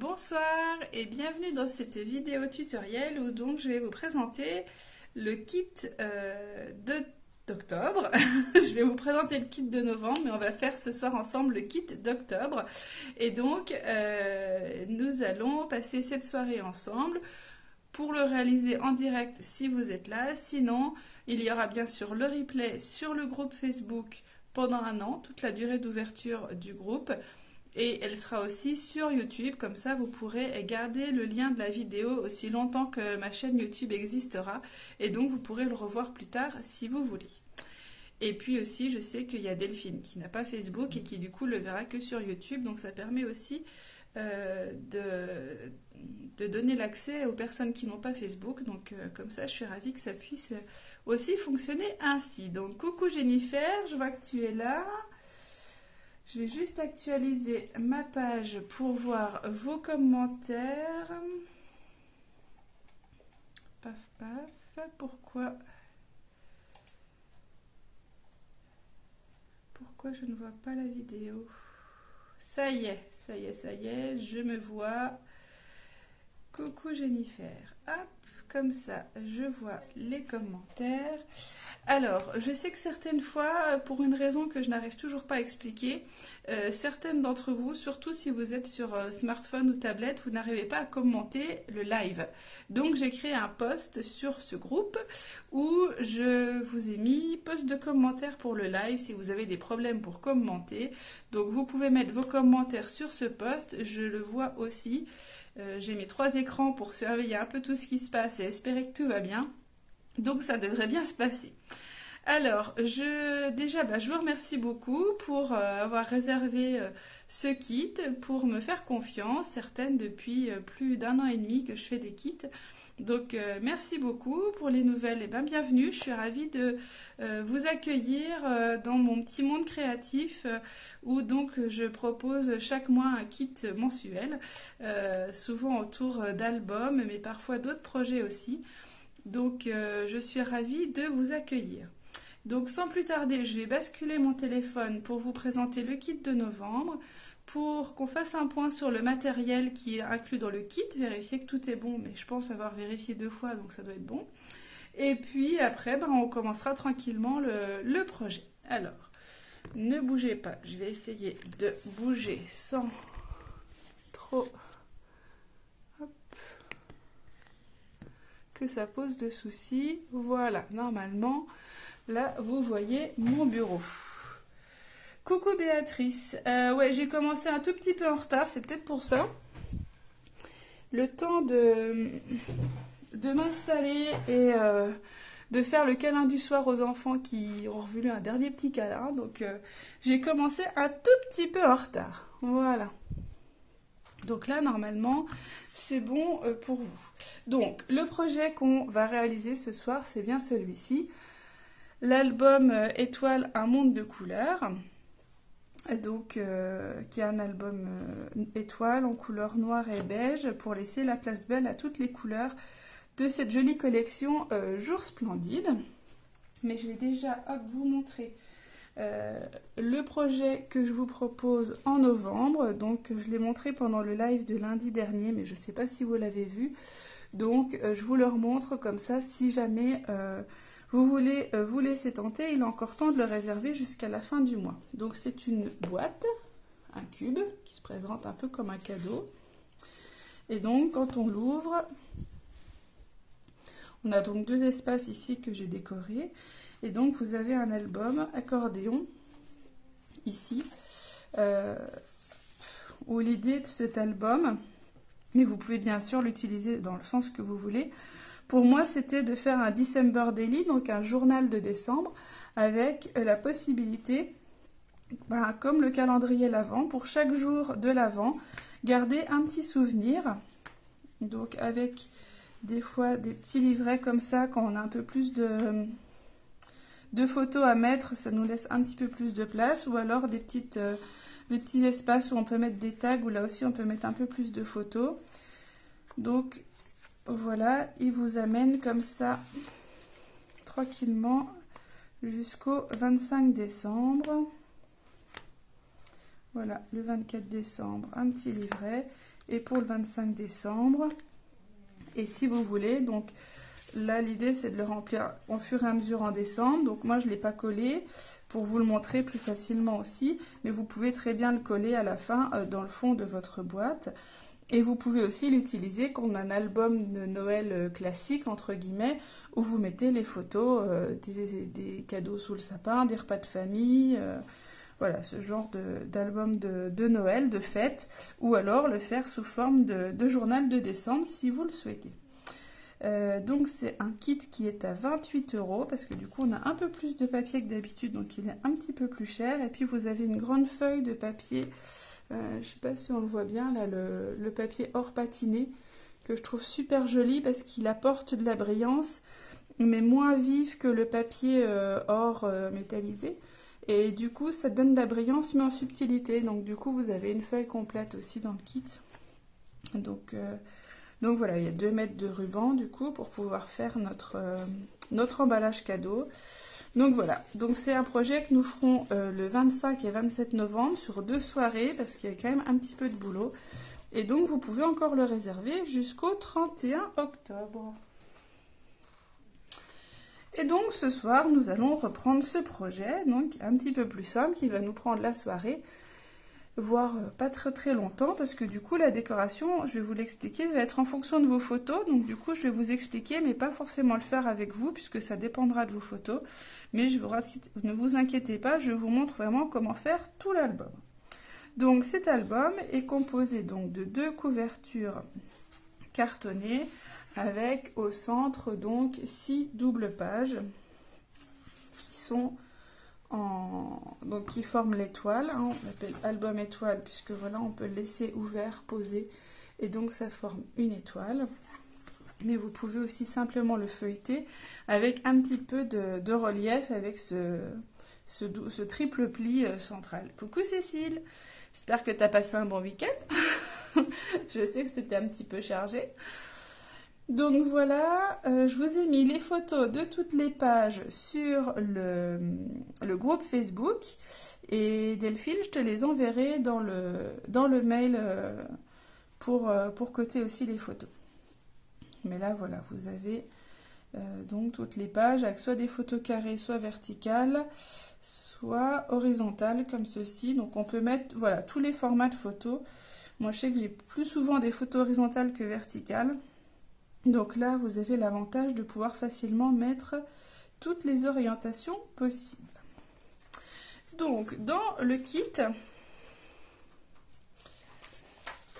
Bonsoir et bienvenue dans cette vidéo tutoriel où donc je vais vous présenter le kit d'octobre. Je vais vous présenter le kit de novembre, mais on va faire ce soir ensemble le kit d'octobre. Et donc nous allons passer cette soirée ensemble pour le réaliser en direct si vous êtes là. Sinon, il y aura bien sûr le replay sur le groupe Facebook pendant un an, toute la durée d'ouverture du groupe. Et elle sera aussi sur YouTube, comme ça vous pourrez garder le lien de la vidéo aussi longtemps que ma chaîne YouTube existera. Et donc vous pourrez le revoir plus tard si vous voulez. Et puis aussi, je sais qu'il y a Delphine qui n'a pas Facebook et qui du coup le verra que sur YouTube. Donc ça permet aussi de donner l'accès aux personnes qui n'ont pas Facebook. Donc comme ça, je suis ravie que ça puisse aussi fonctionner ainsi. Donc coucou Jennifer, je vois que tu es là. Je vais juste actualiser ma page pour voir vos commentaires. Paf, paf. Pourquoi je ne vois pas la vidéo? Ça y est, je me vois. Coucou Jennifer. Hop, comme ça, je vois les commentaires. Alors, je sais que certaines fois, pour une raison que je n'arrive toujours pas à expliquer, certaines d'entre vous, surtout si vous êtes sur smartphone ou tablette, vous n'arrivez pas à commenter le live. Donc, j'ai créé un post sur ce groupe où je vous ai mis post de commentaires pour le live si vous avez des problèmes pour commenter. Donc, vous pouvez mettre vos commentaires sur ce post. Je le vois aussi. J'ai mis 3 écrans pour surveiller un peu tout ce qui se passe et espérer que tout va bien. Donc ça devrait bien se passer. Alors, je vous remercie beaucoup pour avoir réservé ce kit, pour me faire confiance, certaines depuis plus d'1 an et demi que je fais des kits. Donc merci beaucoup pour les nouvelles et bienvenue. Je suis ravie de vous accueillir dans mon petit monde créatif où donc je propose chaque mois un kit mensuel, souvent autour d'albums mais parfois d'autres projets aussi. Donc je suis ravie de vous accueillir. Donc sans plus tarder, je vais basculer mon téléphone pour vous présenter le kit de novembre, pour qu'on fasse un point sur le matériel qui est inclus dans le kit, vérifier que tout est bon, mais je pense avoir vérifié 2 fois, donc ça doit être bon. Et puis après, on commencera tranquillement le projet. Alors, ne bougez pas, je vais essayer de bouger sans trop... que ça pose de soucis. Voilà, normalement, là, vous voyez mon bureau. Coucou Béatrice. Ouais, j'ai commencé un tout petit peu en retard, c'est peut-être pour ça. Le temps de m'installer et de faire le câlin du soir aux enfants qui ont voulu un dernier petit câlin. Donc, j'ai commencé un tout petit peu en retard. Voilà. Donc là, normalement, c'est bon pour vous. Donc, le projet qu'on va réaliser ce soir, c'est bien celui-ci. L'album Étoile, un monde de couleurs. Donc, qui est un album étoile en couleur noire et beige pour laisser la place belle à toutes les couleurs de cette jolie collection Jour Splendide. Mais je vais déjà vous montrer le projet que je vous propose en novembre. Donc je l'ai montré pendant le live de lundi dernier, mais je ne sais pas si vous l'avez vu. Donc je vous le remontre comme ça, si jamais vous voulez vous laisser tenter, il est encore temps de le réserver jusqu'à la fin du mois. Donc c'est une boîte, un cube, qui se présente un peu comme un cadeau. Et donc quand on l'ouvre, on a donc 2 espaces ici que j'ai décorés. Et donc vous avez un album accordéon ici, où l'idée de cet album, mais vous pouvez bien sûr l'utiliser dans le sens que vous voulez. Pour moi, c'était de faire un December Daily, donc un journal de décembre, avec la possibilité, comme le calendrier l'Avent, pour chaque jour de l'Avent, garder un petit souvenir. Donc avec des fois des petits livrets comme ça, quand on a un peu plus de photos à mettre, ça nous laisse un petit peu plus de place, ou alors des petits espaces où on peut mettre des tags, où là aussi on peut mettre un peu plus de photos. Donc voilà, il vous amène comme ça tranquillement jusqu'au 25 décembre. Voilà, le 24 décembre, un petit livret. Et pour le 25 décembre, et si vous voulez, donc là l'idée c'est de le remplir au fur et à mesure en décembre. Donc moi je ne l'ai pas collé pour vous le montrer plus facilement aussi. Mais vous pouvez très bien le coller à la fin dans le fond de votre boîte. Et vous pouvez aussi l'utiliser comme un album de Noël classique, entre guillemets, où vous mettez les photos des cadeaux sous le sapin, des repas de famille, voilà, ce genre d'album de Noël, de fête, ou alors le faire sous forme de journal de décembre si vous le souhaitez. Donc c'est un kit qui est à 28 €, parce que du coup on a un peu plus de papier que d'habitude, donc il est un petit peu plus cher. Et puis vous avez une grande feuille de papier. Je ne sais pas si on le voit bien, là, le papier or patiné, que je trouve super joli parce qu'il apporte de la brillance, mais moins vive que le papier or métallisé. Et du coup, ça donne de la brillance, mais en subtilité. Donc du coup, vous avez une feuille complète aussi dans le kit. Donc voilà, il y a 2 mètres de ruban, du coup, pour pouvoir faire notre emballage cadeau. Donc voilà, donc c'est un projet que nous ferons le 25 et 27 novembre sur 2 soirées, parce qu'il y a quand même un petit peu de boulot. Et donc vous pouvez encore le réserver jusqu'au 31 octobre. Et donc ce soir, nous allons reprendre ce projet, donc un petit peu plus simple, qui va nous prendre la soirée, voire pas très longtemps, parce que du coup la décoration, je vais vous l'expliquer, va être en fonction de vos photos. Donc du coup je vais vous expliquer, mais pas forcément le faire avec vous, puisque ça dépendra de vos photos. Mais ne vous inquiétez pas, je vous montre vraiment comment faire tout l'album. Donc cet album est composé donc de 2 couvertures cartonnées, avec au centre donc 6 doubles pages qui sont donc qui forment l'étoile, hein, on l'appelle album étoile, puisque voilà, on peut le laisser ouvert, posé, et donc ça forme une étoile. Mais vous pouvez aussi simplement le feuilleter avec un petit peu de relief, avec ce triple pli central. Coucou Cécile, j'espère que tu as passé un bon week-end. Je sais que c'était un petit peu chargé. Donc voilà, je vous ai mis les photos de toutes les pages sur le groupe Facebook, et Delphine, je te les enverrai dans le mail pour coter aussi les photos. Mais là voilà, vous avez donc toutes les pages avec soit des photos carrées, soit verticales, soit horizontales comme ceci. Donc on peut mettre voilà tous les formats de photos. Moi je sais que j'ai plus souvent des photos horizontales que verticales. Donc là, vous avez l'avantage de pouvoir facilement mettre toutes les orientations possibles. Donc, dans le kit,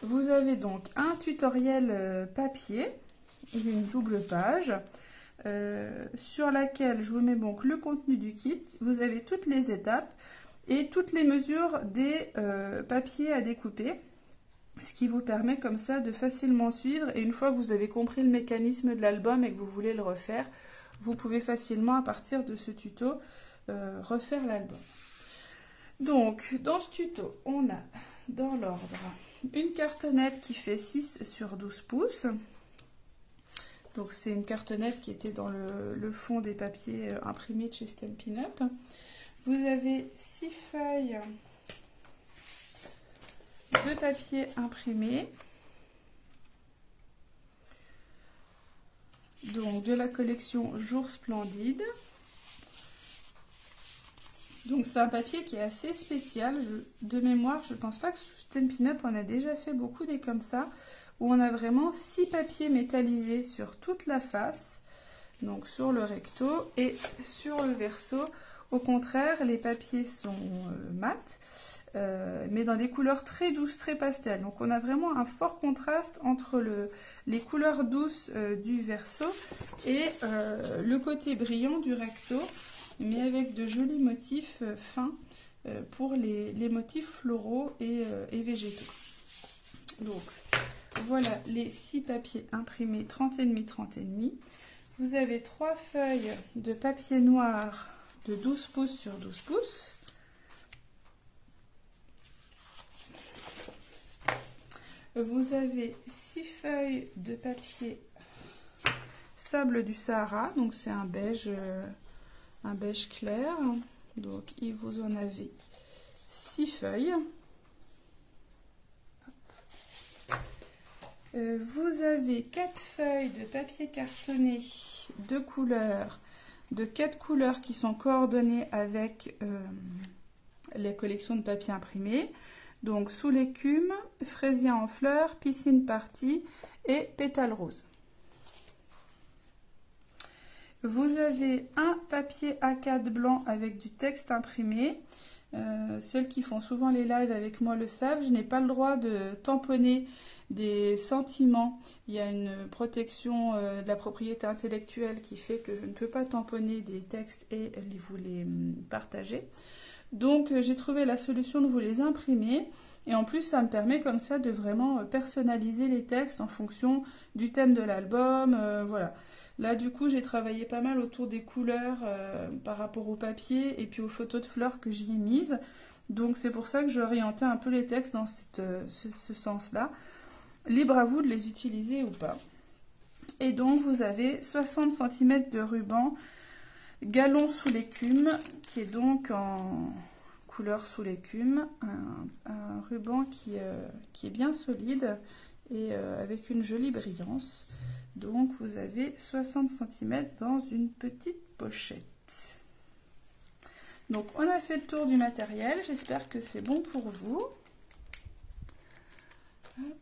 vous avez donc un tutoriel papier, une double page, sur laquelle je vous mets donc le contenu du kit. Vous avez toutes les étapes et toutes les mesures des papiers à découper. Ce qui vous permet comme ça de facilement suivre, et une fois que vous avez compris le mécanisme de l'album et que vous voulez le refaire, vous pouvez facilement à partir de ce tuto refaire l'album. Donc dans ce tuto, on a dans l'ordre une cartonnette qui fait 6 sur 12 pouces. Donc c'est une cartonnette qui était dans le fond des papiers imprimés de chez Stampin' Up. Vous avez 6 feuilles de papier imprimé, donc de la collection Jour Splendide. Donc c'est un papier qui est assez spécial, de mémoire je pense pas que sous Stampin' Up on a déjà fait beaucoup des comme ça, où on a vraiment 6 papiers métallisés sur toute la face, donc sur le recto et sur le verso. Au contraire, les papiers sont mat, mais dans des couleurs très douces, très pastel. Donc on a vraiment un fort contraste entre les couleurs douces du verso et le côté brillant du recto, mais avec de jolis motifs fins pour les motifs floraux et végétaux. Donc voilà les 6 papiers imprimés 30,5 30,5. Vous avez 3 feuilles de papier noir de 12 pouces sur 12 pouces. Vous avez 6 feuilles de papier sable du Sahara, donc c'est un beige clair. Donc il vous en avez 6 feuilles. Vous avez 4 feuilles de papier cartonné de couleurs, de 4 couleurs qui sont coordonnées avec les collections de papier imprimé. Donc sous l'écume, fraisier en fleurs, piscine party et pétales roses. Vous avez un papier A4 blanc avec du texte imprimé. Celles qui font souvent les lives avec moi le savent, je n'ai pas le droit de tamponner des sentiments. Il y a une protection de la propriété intellectuelle qui fait que je ne peux pas tamponner des textes et vous les partager. Donc j'ai trouvé la solution de vous les imprimer. Et en plus, ça me permet comme ça de vraiment personnaliser les textes en fonction du thème de l'album. Voilà. Là, du coup, j'ai travaillé pas mal autour des couleurs par rapport au papier et puis aux photos de fleurs que j'y ai mises. Donc, c'est pour ça que j'ai orienté un peu les textes dans ce sens-là. Libre à vous de les utiliser ou pas. Et donc, vous avez 60 cm de ruban galon sous l'écume, qui est donc en couleur sous l'écume, un ruban qui est bien solide et avec une jolie brillance. Donc vous avez 60 cm dans une petite pochette. Donc on a fait le tour du matériel, j'espère que c'est bon pour vous. Hop.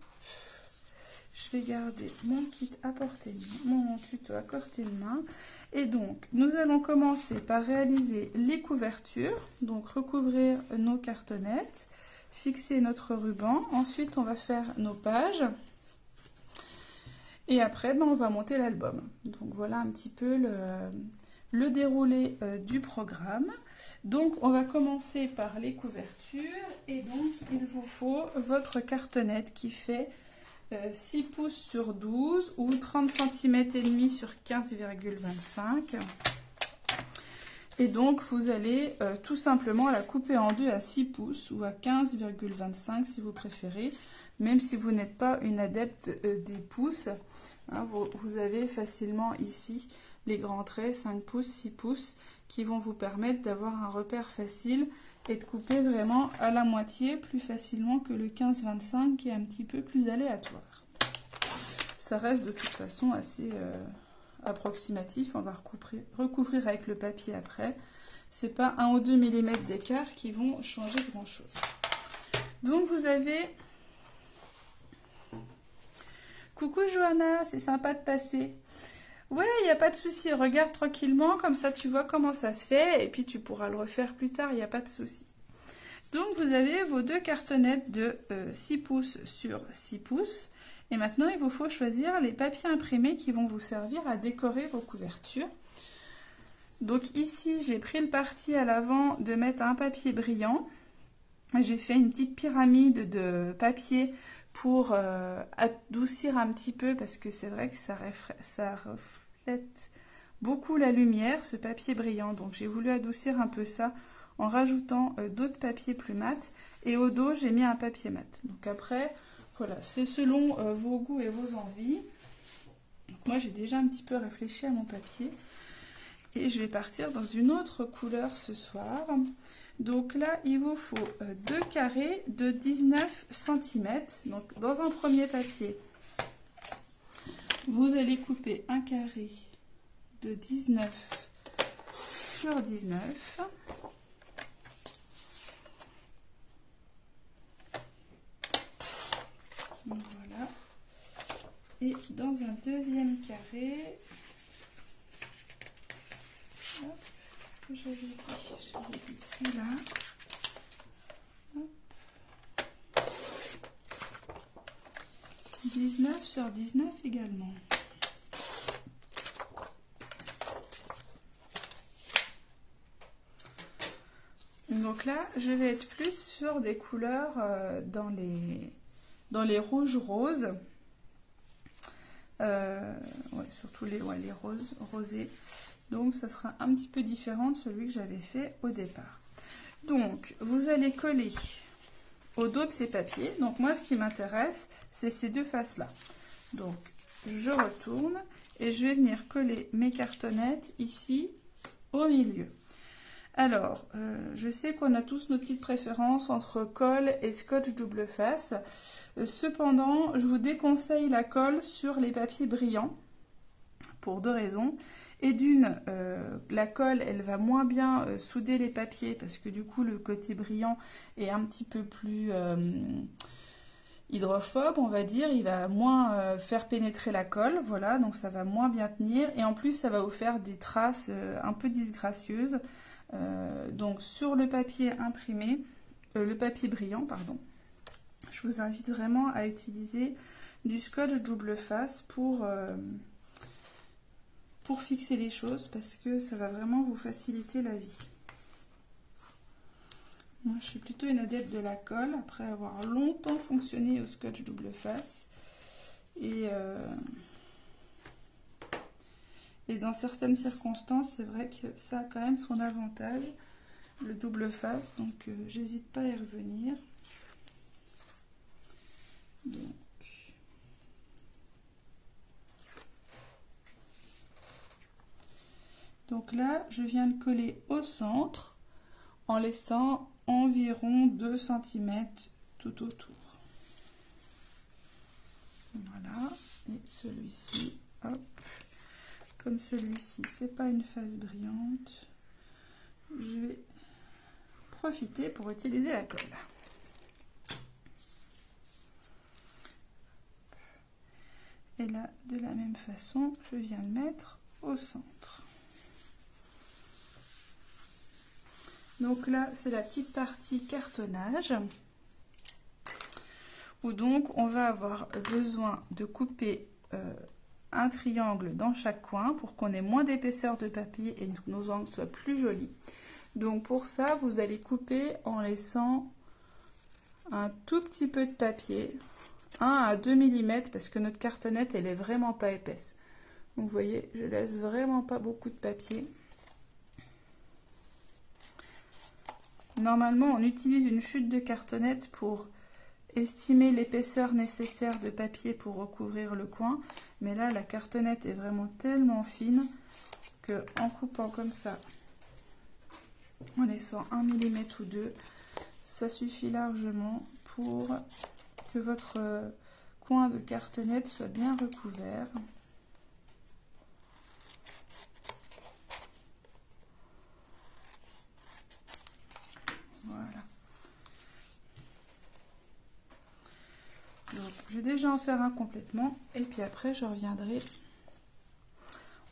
Je vais garder mon kit à portée de main, mon tuto à portée de main. Et donc, nous allons commencer par réaliser les couvertures. Donc, recouvrir nos cartonnettes, fixer notre ruban. Ensuite, on va faire nos pages. Et après, on va monter l'album. Donc, voilà un petit peu le déroulé du programme. Donc, on va commencer par les couvertures. Et donc, il vous faut votre cartonnette qui fait 6 pouces sur 12 ou 30 cm et demi sur 15,25. Et donc vous allez tout simplement la couper en deux à 6 pouces ou à 15,25 si vous préférez, même si vous n'êtes pas une adepte des pouces. Hein, vous avez facilement ici les grands traits 5 pouces, 6 pouces qui vont vous permettre d'avoir un repère facile et de couper vraiment à la moitié plus facilement que le 15-25 qui est un petit peu plus aléatoire. Ça reste de toute façon assez approximatif, on va recouvrir avec le papier après. C'est pas 1 ou 2 mm d'écart qui vont changer grand chose. Donc vous avez... Coucou Johanna, c'est sympa de passer. Ouais, il n'y a pas de souci, regarde tranquillement, comme ça tu vois comment ça se fait, et puis tu pourras le refaire plus tard, il n'y a pas de souci. Donc vous avez vos deux cartonnettes de 6 pouces sur 6 pouces, et maintenant il vous faut choisir les papiers imprimés qui vont vous servir à décorer vos couvertures. Donc ici j'ai pris le parti à l'avant de mettre un papier brillant, j'ai fait une petite pyramide de papier pour adoucir un petit peu, parce que c'est vrai que ça reflète beaucoup la lumière, ce papier brillant. Donc j'ai voulu adoucir un peu ça en rajoutant d'autres papiers plus mat. Et au dos, j'ai mis un papier mat. Donc après, voilà, c'est selon vos goûts et vos envies. Donc moi, j'ai déjà un petit peu réfléchi à mon papier. Et je vais partir dans une autre couleur ce soir. Donc là, il vous faut 2 carrés de 19 cm. Donc dans un premier papier, vous allez couper un carré de 19 sur 19. Voilà. Et dans un deuxième carré, qu'est-ce que j'avais dit? J'avais dit celui-là. 19 sur 19 également. Donc là, je vais être plus sur des couleurs dans les rouges roses. Ouais, surtout les roses rosés. Donc ça sera un petit peu différent de celui que j'avais fait au départ. Donc vous allez coller au dos de ces papiers. Donc moi ce qui m'intéresse, c'est ces deux faces là. Donc je retourne et je vais venir coller mes cartonnettes ici au milieu. Alors, je sais qu'on a tous nos petites préférences entre colle et scotch double face. Cependant, je vous déconseille la colle sur les papiers brillants pour deux raisons. Et d'une, la colle, elle va moins bien souder les papiers parce que du coup, le côté brillant est un petit peu plus hydrophobe, on va dire. Il va moins faire pénétrer la colle, voilà, donc ça va moins bien tenir. Et en plus, ça va vous faire des traces un peu disgracieuses. Donc sur le papier imprimé, le papier brillant, pardon, je vous invite vraiment à utiliser du scotch double face pour fixer les choses parce que ça va vraiment vous faciliter la vie. Moi je suis plutôt une adepte de la colle après avoir longtemps fonctionné au scotch double face et dans certaines circonstances c'est vrai que ça a quand même son avantage, le double face, donc j'hésite pas à y revenir. Donc là, je viens le coller au centre en laissant environ 2 cm tout autour. Voilà, et celui-ci, hop, comme celui-ci, c'est pas une face brillante, je vais profiter pour utiliser la colle. Et là, de la même façon, je viens le mettre au centre. Donc là, c'est la petite partie cartonnage, où donc on va avoir besoin de couper un triangle dans chaque coin pour qu'on ait moins d'épaisseur de papier et que nos angles soient plus jolis. Donc pour ça, vous allez couper en laissant un tout petit peu de papier, 1 à 2 mm, parce que notre cartonnette, elle est vraiment pas épaisse. Donc vous voyez, je laisse vraiment pas beaucoup de papier. Normalement, on utilise une chute de cartonnette pour estimer l'épaisseur nécessaire de papier pour recouvrir le coin. Mais là, la cartonnette est vraiment tellement fine que en coupant comme ça, en laissant 1 mm ou 2, ça suffit largement pour que votre coin de cartonnette soit bien recouvert. Voilà. Donc, je vais déjà en faire un complètement et puis après je reviendrai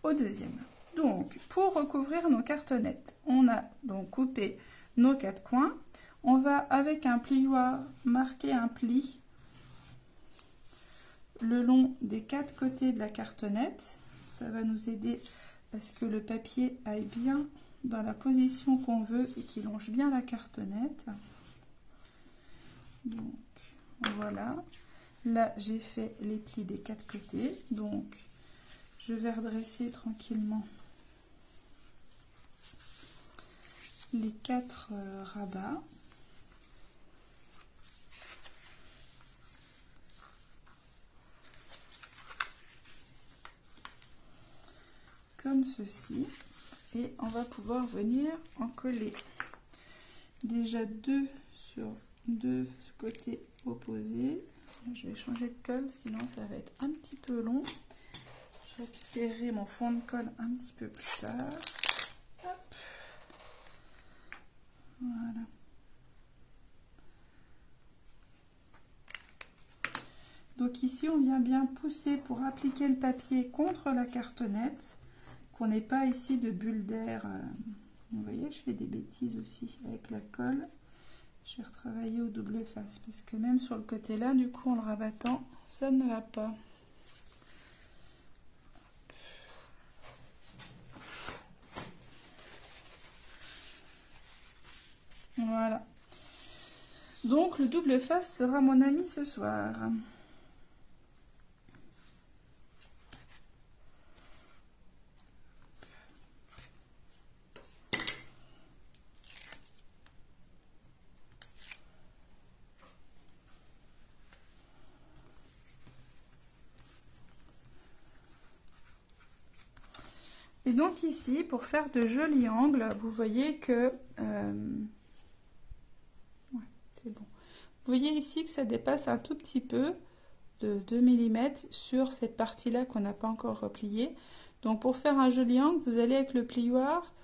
au deuxième. Donc, pour recouvrir nos cartonnettes, on a donc coupé nos 4 coins. On va avec un plioir marquer un pli le long des 4 côtés de la cartonnette. Ça va nous aider à ce que le papier aille bien dans la position qu'on veut et qu'il longe bien la cartonnette. Donc voilà, là j'ai fait les plis des 4 côtés, donc je vais redresser tranquillement les 4 rabats. Comme ceci, et on va pouvoir venir en coller déjà 2 sur 2 côtés opposés. Je vais changer de colle, sinon ça va être un petit peu long. Je récupérerai mon fond de colle un petit peu plus tard. Hop. Voilà. Donc ici, on vient bien pousser pour appliquer le papier contre la cartonnette, qu'on n'ait pas ici de bulles d'air. Vous voyez, je fais des bêtises aussi avec la colle. Je vais retravailler au double face, parce que même sur le côté là, du coup, en le rabattant, ça ne va pas. Voilà. Donc, le double face sera mon ami ce soir. Et donc ici, pour faire de jolis angles, vous voyez que... ouais, c'est bon. Vous voyez ici que ça dépasse un tout petit peu de 2 mm sur cette partie-là qu'on n'a pas encore repliée. Donc pour faire un joli angle, vous allez avec le plioir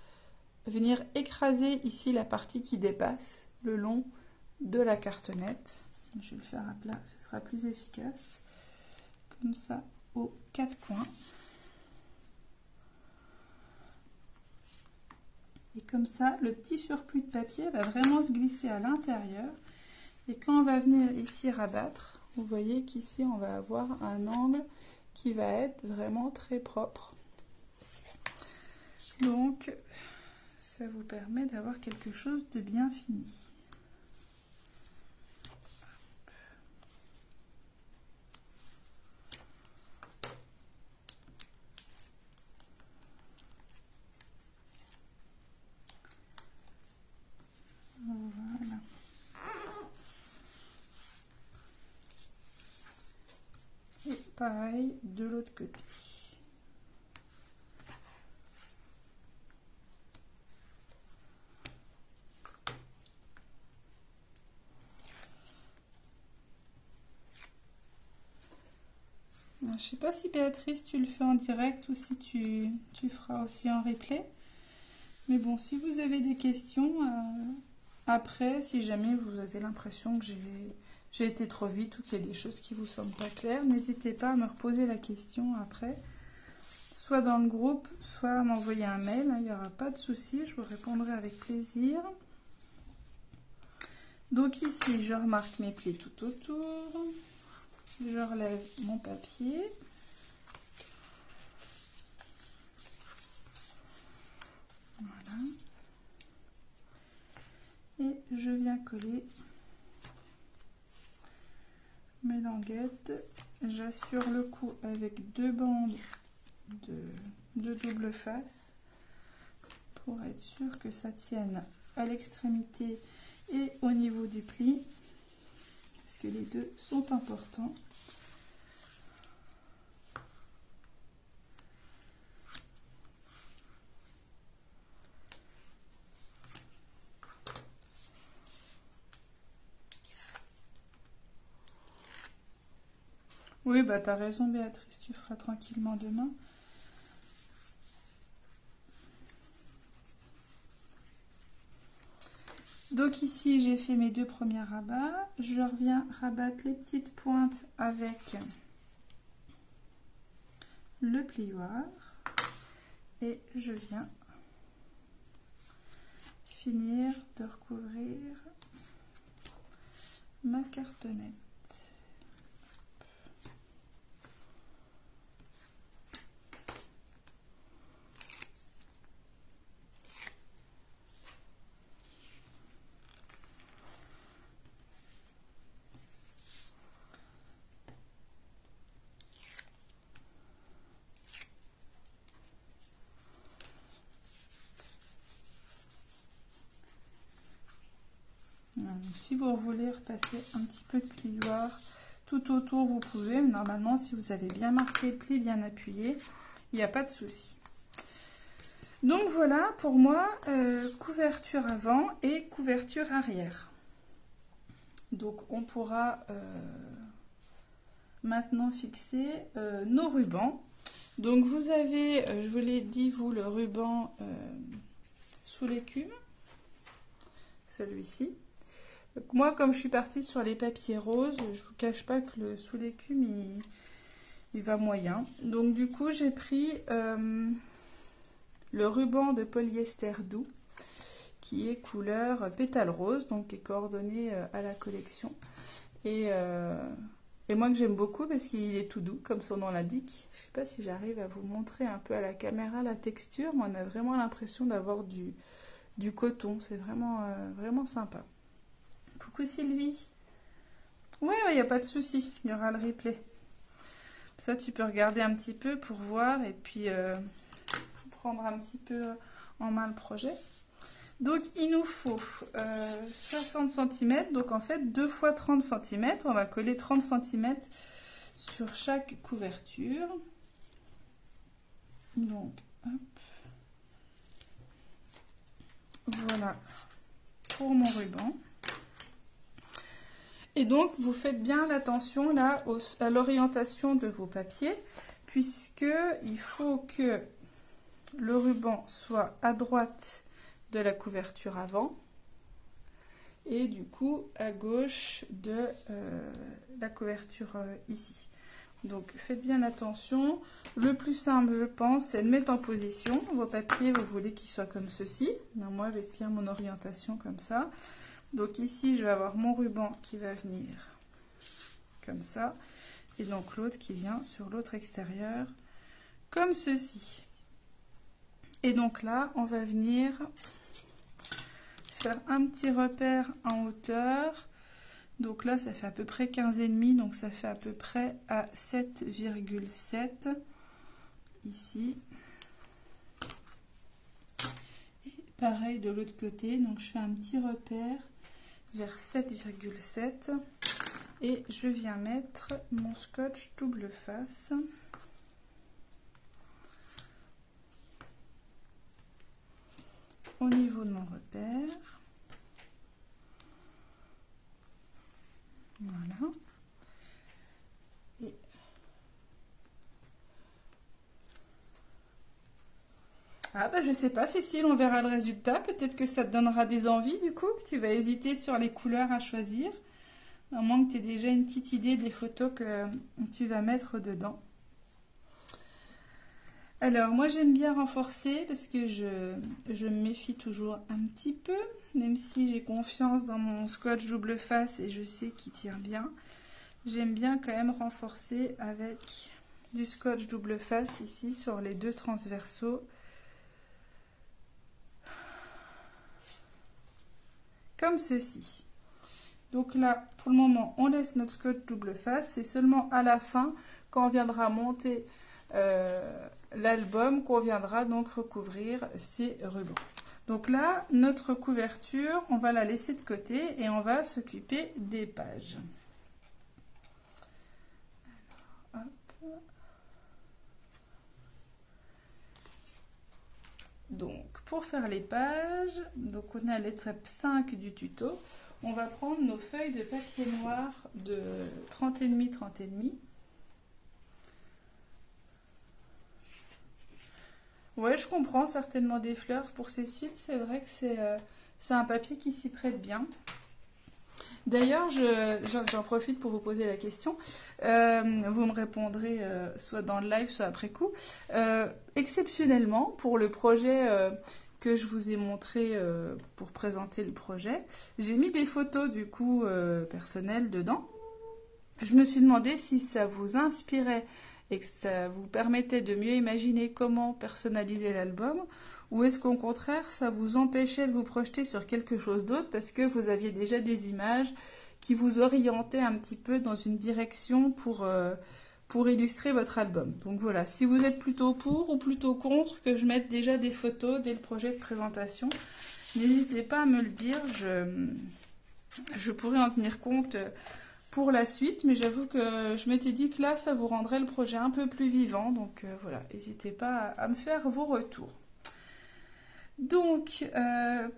venir écraser ici la partie qui dépasse le long de la cartonnette. Je vais le faire à plat, ce sera plus efficace. Comme ça, aux 4 coins. Et comme ça, le petit surplus de papier va vraiment se glisser à l'intérieur. Et quand on va venir ici rabattre, vous voyez qu'ici, on va avoir un angle qui va être vraiment très propre. Donc, ça vous permet d'avoir quelque chose de bien fini. Voilà. Et pareil de l'autre côté. Je ne sais pas si Béatrice tu le fais en direct ou si tu feras aussi en replay. Mais bon, si vous avez des questions après, si jamais vous avez l'impression que j'ai été trop vite ou qu'il y a des choses qui vous semblent pas claires, n'hésitez pas à me reposer la question après. Soit dans le groupe, soit à m'envoyer un mail. Il n'y aura pas de souci, je vous répondrai avec plaisir. Donc ici, je remarque mes plis tout autour. Je relève mon papier. Voilà. Et je viens coller mes languettes. J'assure le coup avec 2 bandes de double face pour être sûr que ça tienne à l'extrémité et au niveau du pli, parce que les deux sont importants. Oui, bah t'as raison Béatrice, tu feras tranquillement demain. Donc ici j'ai fait mes 2 premiers rabats, je reviens rabattre les petites pointes avec le plioir et je viens finir de recouvrir ma cartonnette. Si vous voulez repasser un petit peu de plioir tout autour, vous pouvez. Mais normalement, si vous avez bien marqué le pli, bien appuyé, il n'y a pas de souci. Donc voilà pour moi, couverture avant et couverture arrière. Donc on pourra maintenant fixer nos rubans. Donc vous avez, je vous l'ai dit, vous, le ruban sous l'écume, celui-ci. Moi, comme je suis partie sur les papiers roses, je vous cache pas que le sous l'écume, il va moyen. Donc du coup, j'ai pris le ruban de polyester doux, qui est couleur pétale rose, donc qui est coordonné à la collection. Et moi que j'aime beaucoup parce qu'il est tout doux, comme son nom l'indique. Je sais pas si j'arrive à vous montrer un peu à la caméra la texture, mais on a vraiment l'impression d'avoir du coton. C'est vraiment, vraiment sympa. Coucou Sylvie. Ouais, il n'y a pas de souci, il y aura le replay. Ça, tu peux regarder un petit peu pour voir et puis prendre un petit peu en main le projet. Donc, il nous faut 60 cm. Donc, en fait, 2 fois 30 cm. On va coller 30 cm sur chaque couverture. Donc, hop. Voilà pour mon ruban. Et donc, vous faites bien attention là à l'orientation de vos papiers, puisque il faut que le ruban soit à droite de la couverture avant et du coup à gauche de la couverture ici. Donc, faites bien attention. Le plus simple, je pense, c'est de mettre en position vos papiers. Vous voulez qu'ils soient comme ceci. Moi, avec bien mon orientation comme ça. Donc ici, je vais avoir mon ruban qui va venir comme ça. Et donc l'autre qui vient sur l'autre extérieur comme ceci. Et donc là, on va venir faire un petit repère en hauteur. Donc là, ça fait à peu près 15,5. Donc ça fait à peu près à 7,7 ici. Et pareil de l'autre côté. Donc je fais un petit repère vers 7,7 et je viens mettre mon scotch double face au niveau de mon repère. Voilà. Et je sais pas, Cécile, on verra le résultat. Peut-être que ça te donnera des envies du coup, que tu vas hésiter sur les couleurs à choisir. À moins que tu aies déjà une petite idée des photos que tu vas mettre dedans. Alors, moi j'aime bien renforcer parce que je me méfie toujours un petit peu, même si j'ai confiance dans mon scotch double face et je sais qu'il tient bien. J'aime bien quand même renforcer avec du scotch double face ici sur les deux transversaux. Comme ceci. Donc là, pour le moment, on laisse notre scotch double face. C'est seulement à la fin, quand on viendra monter l'album, qu'on viendra donc recouvrir ces rubans. Donc là, notre couverture, on va la laisser de côté et on va s'occuper des pages. Alors, hop. Donc, pour faire les pages, donc on est à l'étape 5 du tuto. On va prendre nos feuilles de papier noir de 30,5 30,5. Ouais, je comprends certainement des fleurs pour Cécile. C'est vrai que c'est un papier qui s'y prête bien. D'ailleurs, j'en profite pour vous poser la question. Vous me répondrez soit dans le live, soit après coup. Exceptionnellement, pour le projet que je vous ai montré pour présenter le projet, j'ai mis des photos du coup personnelles dedans. Je me suis demandé si ça vous inspirait et que ça vous permettait de mieux imaginer comment personnaliser l'album, ou est-ce qu'au contraire ça vous empêchait de vous projeter sur quelque chose d'autre parce que vous aviez déjà des images qui vous orientaient un petit peu dans une direction pour illustrer votre album. Donc voilà, si vous êtes plutôt pour ou plutôt contre que je mette déjà des photos dès le projet de présentation, n'hésitez pas à me le dire, je pourrais en tenir compte pour la suite, mais j'avoue que je m'étais dit que là, ça vous rendrait le projet un peu plus vivant. Donc voilà, n'hésitez pas à me faire vos retours. Donc,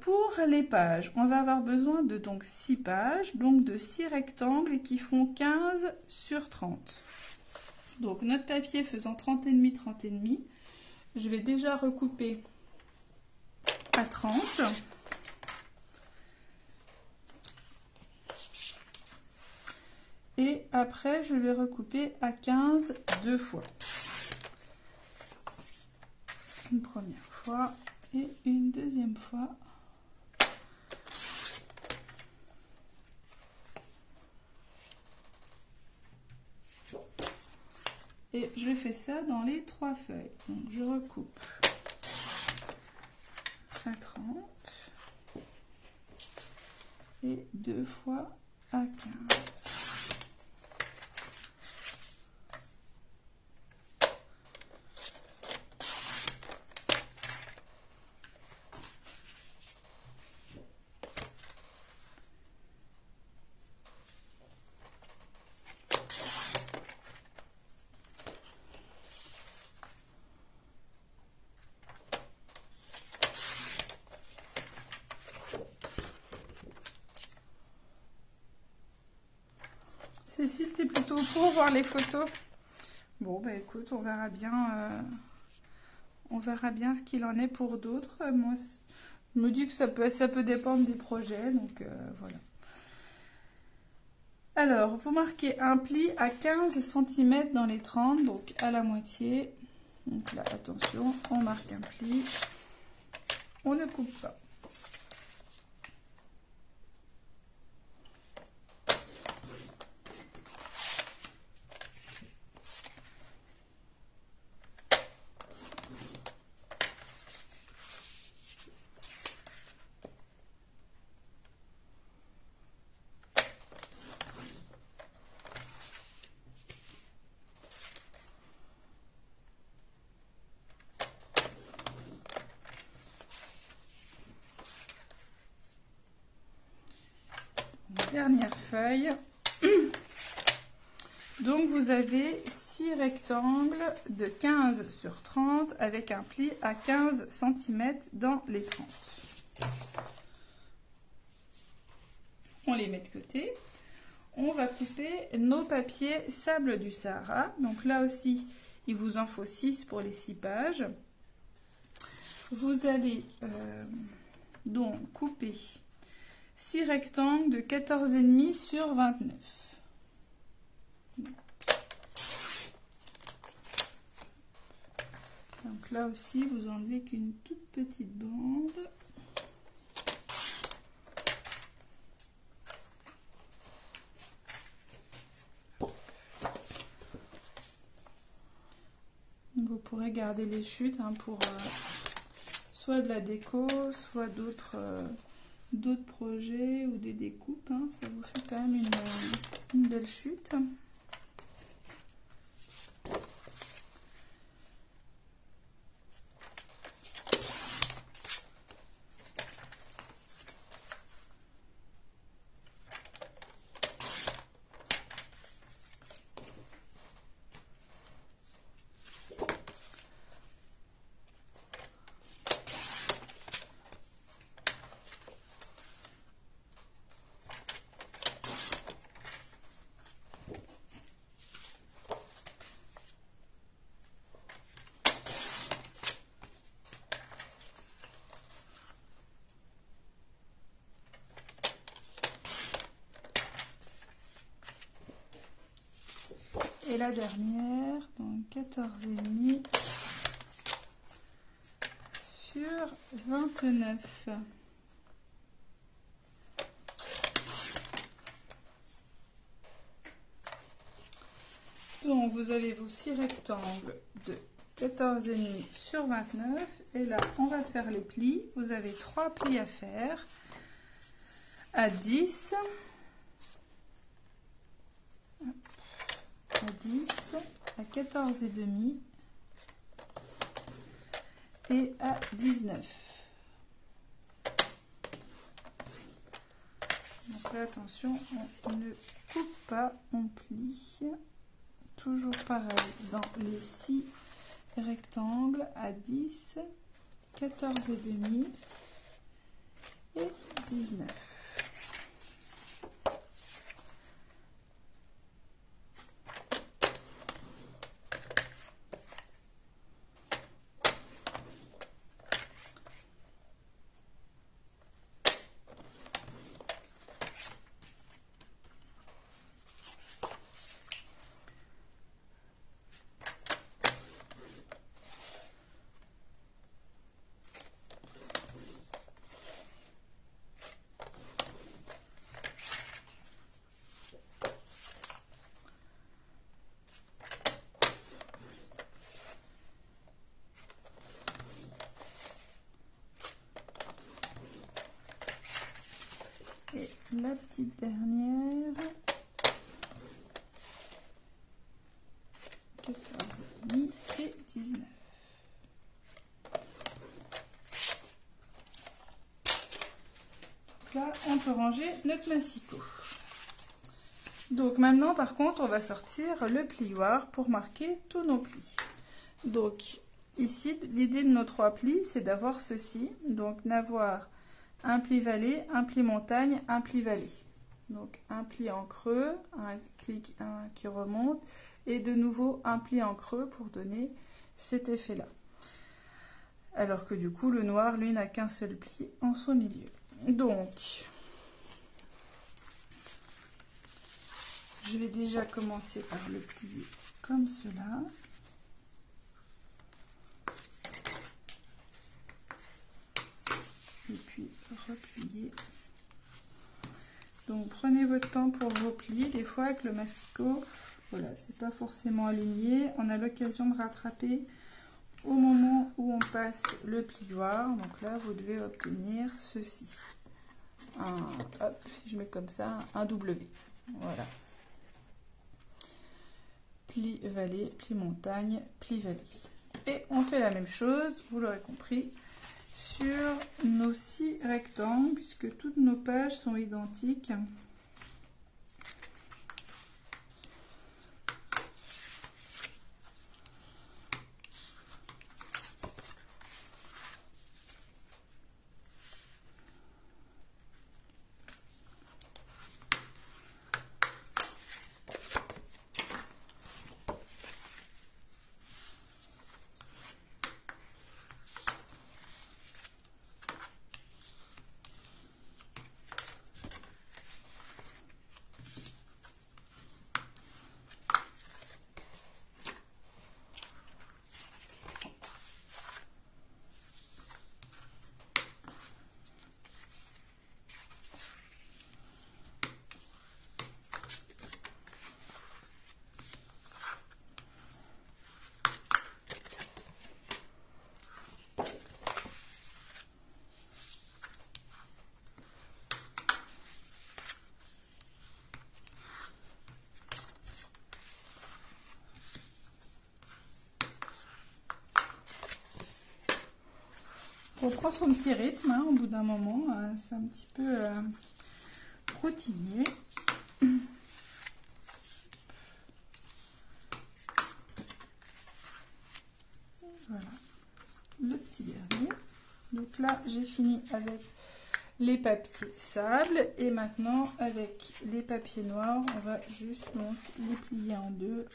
pour les pages, on va avoir besoin de 6 pages, donc de 6 rectangles qui font 15 sur 30. Donc, notre papier faisant 30,5, 30,5, je vais déjà recouper à 30. Et après, je vais recouper à 15 deux fois. Une première fois et une deuxième fois. Et je fais ça dans les 3 feuilles. Donc, je recoupe à 30 et 2 fois à 15. Cécile, t'es plutôt pour voir les photos? Bon, bah écoute, on verra bien ce qu'il en est pour d'autres. Moi, je me dis que ça peut dépendre des projets, donc voilà. Alors, vous marquez un pli à 15 cm dans les 30, donc à la moitié. Donc là, attention, on marque un pli. On ne coupe pas. Dernière feuille. Donc vous avez 6 rectangles de 15 sur 30 avec un pli à 15 cm dans les 30. On les met de côté. On va couper nos papiers sable du Sahara. Donc là aussi, il vous en faut 6 pour les 6 pages. Vous allez donc couper 6 rectangles de 14,5 sur 29. Donc là aussi, vous enlevez qu'une toute petite bande. Vous pourrez garder les chutes pour soit de la déco, soit d'autres projets ou des découpes. Ça vous fait quand même une belle chute. Et la dernière, donc 14,5 sur 29. Donc vous avez vos 6 rectangles de 14,5 sur 29. Et là, on va faire les plis. Vous avez 3 plis à faire à 10. À 10, à 14,5 et à 19. Donc là, attention, on ne coupe pas, on plie. Toujours pareil dans les 6 rectangles à 10, 14,5 et 19. Et la petite dernière, 14,5 et 19. Donc là, on peut ranger notre massicot. Donc maintenant, par contre, on va sortir le plioir pour marquer tous nos plis. Donc ici, l'idée de nos 3 plis, c'est d'avoir ceci. Donc d'avoir un pli vallée, un pli montagne, un pli vallée. Donc un pli en creux, un clic, un qui remonte, et de nouveau un pli en creux pour donner cet effet-là. Alors que du coup, le noir, lui, n'a qu'un seul pli en son milieu. Donc, je vais déjà commencer par le plier comme cela. Et puis replier. Donc prenez votre temps pour replier. Des fois avec le masticot, voilà, c'est pas forcément aligné. On a l'occasion de rattraper au moment où on passe le plioir. Donc là, vous devez obtenir ceci. Hop, si je mets comme ça, un W. Voilà. Pli vallée, pli montagne, pli vallée. Et on fait la même chose, vous l'aurez compris, sur nos 6 rectangles, puisque toutes nos pages sont identiques. On prend son petit rythme, hein, au bout d'un moment, c'est un petit peu routinier. Voilà, le petit dernier. Donc là, j'ai fini avec les papiers sable et maintenant avec les papiers noirs, on va juste donc les plier en deux.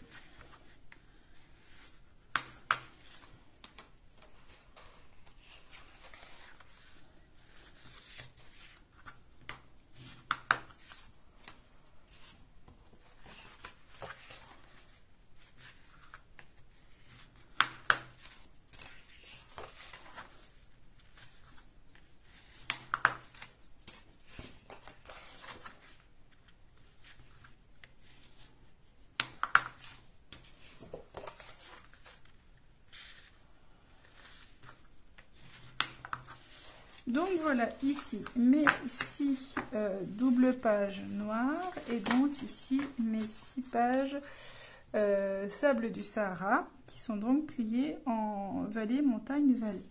Donc voilà, ici mes 6 doubles pages noires et donc ici mes 6 pages sable du Sahara qui sont donc pliées en vallée, montagne, vallée.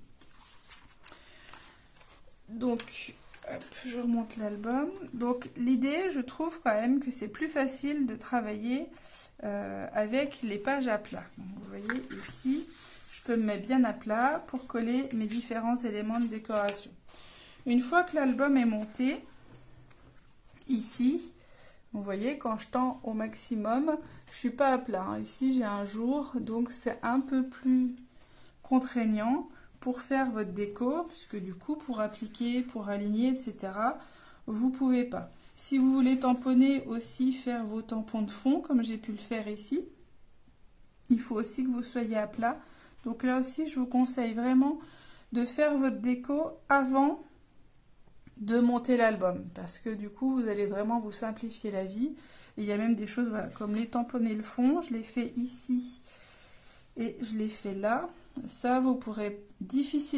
Donc, hop, je remonte l'album. Donc l'idée, je trouve quand même que c'est plus facile de travailler avec les pages à plat. Donc, vous voyez ici, je peux me mettre bien à plat pour coller mes différents éléments de décoration. Une fois que l'album est monté, ici, vous voyez, quand je tends au maximum, je suis pas à plat. Hein. Ici, j'ai un jour, donc c'est un peu plus contraignant pour faire votre déco, puisque du coup, pour appliquer, pour aligner, etc., vous pouvez pas. Si vous voulez tamponner aussi, faire vos tampons de fond, comme j'ai pu le faire ici, il faut aussi que vous soyez à plat. Donc là aussi, je vous conseille vraiment de faire votre déco avant de monter l'album, parce que du coup vous allez vraiment vous simplifier la vie. Et il y a même des choses, voilà, comme les tamponner le fond, je l'ai fait ici et je l'ai fait là. Ça vous pourrez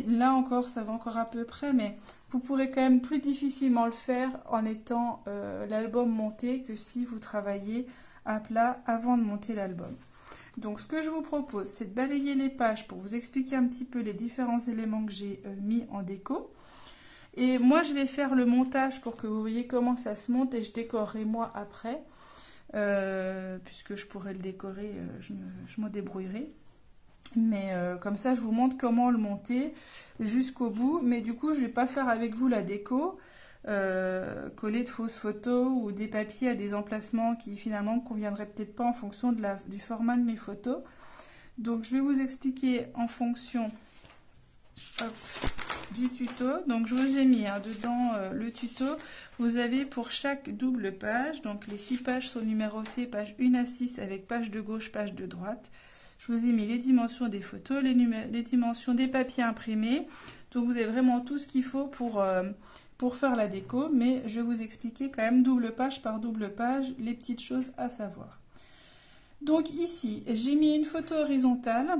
là encore ça va encore à peu près, mais vous pourrez quand même plus difficilement le faire en étant l'album monté que si vous travaillez à plat avant de monter l'album. Donc ce que je vous propose, c'est de balayer les pages pour vous expliquer un petit peu les différents éléments que j'ai mis en déco. Et moi, je vais faire le montage pour que vous voyez comment ça se monte et je décorerai moi après. Puisque je pourrais le décorer, je me débrouillerai. Mais comme ça, je vous montre comment le monter jusqu'au bout. Mais du coup, je ne vais pas faire avec vous la déco. coller de fausses photos ou des papiers à des emplacements qui finalement ne conviendraient peut-être pas en fonction du format de mes photos. Donc je vais vous expliquer en fonction du tuto. Donc je vous ai mis dedans le tuto. Vous avez pour chaque double page, donc les 6 pages sont numérotées, page 1 à 6 avec page de gauche, page de droite. Je vous ai mis les dimensions des photos, les dimensions des papiers imprimés. Donc vous avez vraiment tout ce qu'il faut pour faire la déco, mais je vais vous expliquer quand même double page par double page les petites choses à savoir. Donc ici, j'ai mis une photo horizontale.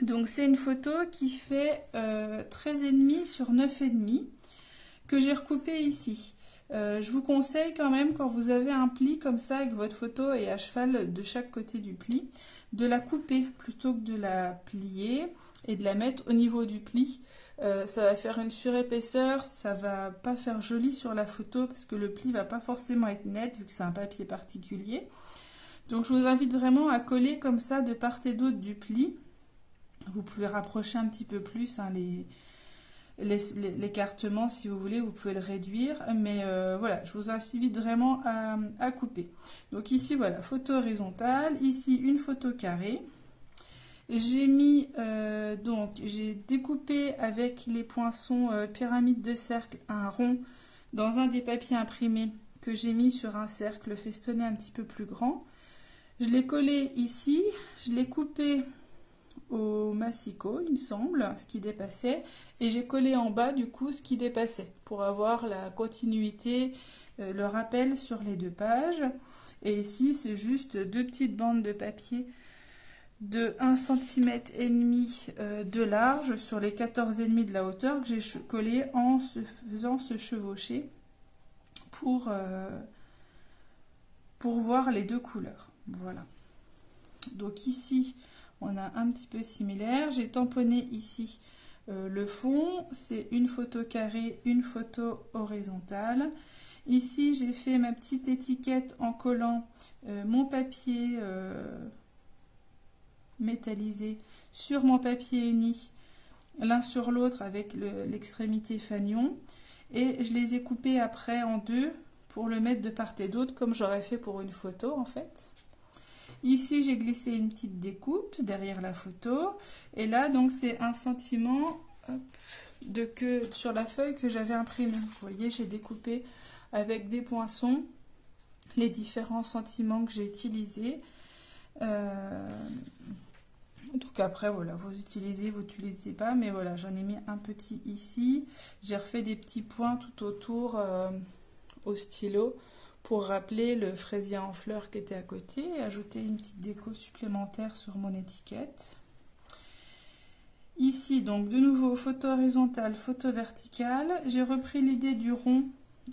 Donc c'est une photo qui fait 13,5 sur 9,5 que j'ai recoupée ici. Je vous conseille quand même, quand vous avez un pli comme ça et que votre photo est à cheval de chaque côté du pli, de la couper plutôt que de la plier et de la mettre au niveau du pli. Ça va faire une surépaisseur, ça va pas faire joli sur la photo parce que le pli va pas forcément être net vu que c'est un papier particulier. Donc je vous invite vraiment à coller comme ça de part et d'autre du pli. Vous pouvez rapprocher un petit peu plus l'écartement si vous voulez, vous pouvez le réduire, mais voilà, je vous invite vraiment à couper. Donc ici voilà, photo horizontale, ici une photo carrée. J'ai mis j'ai découpé avec les poinçons pyramide de cercle un rond dans un des papiers imprimés que j'ai mis sur un cercle festonné un petit peu plus grand. Je l'ai collé ici, je l'ai coupé au massicot, il me semble, ce qui dépassait, et j'ai collé en bas du coup ce qui dépassait pour avoir la continuité, le rappel sur les deux pages. Et ici c'est juste deux petites bandes de papier de 1,5 cm de large sur les 14,5 de la hauteur que j'ai collé en faisant se chevaucher pour voir les deux couleurs. Voilà. Donc ici on a un petit peu similaire. J'ai tamponné ici le fond. C'est une photo carrée, une photo horizontale. Ici, j'ai fait ma petite étiquette en collant mon papier métallisé sur mon papier uni, l'un sur l'autre avec l'extrémité fanion. Et je les ai coupés après en deux pour le mettre de part et d'autre comme j'aurais fait pour une photo en fait. Ici, j'ai glissé une petite découpe derrière la photo. Et là, donc, c'est un sentiment de queue sur la feuille que j'avais imprimée. Vous voyez, j'ai découpé avec des poinçons les différents sentiments que j'ai utilisés. Donc après, voilà, vous utilisez, vous n'utilisez pas. Mais voilà, j'en ai mis un petit ici. J'ai refait des petits points tout autour au stylo, pour rappeler le fraisier en fleurs qui était à côté et ajouter une petite déco supplémentaire sur mon étiquette. Ici, donc de nouveau, photo horizontale, photo verticale. J'ai repris l'idée du rond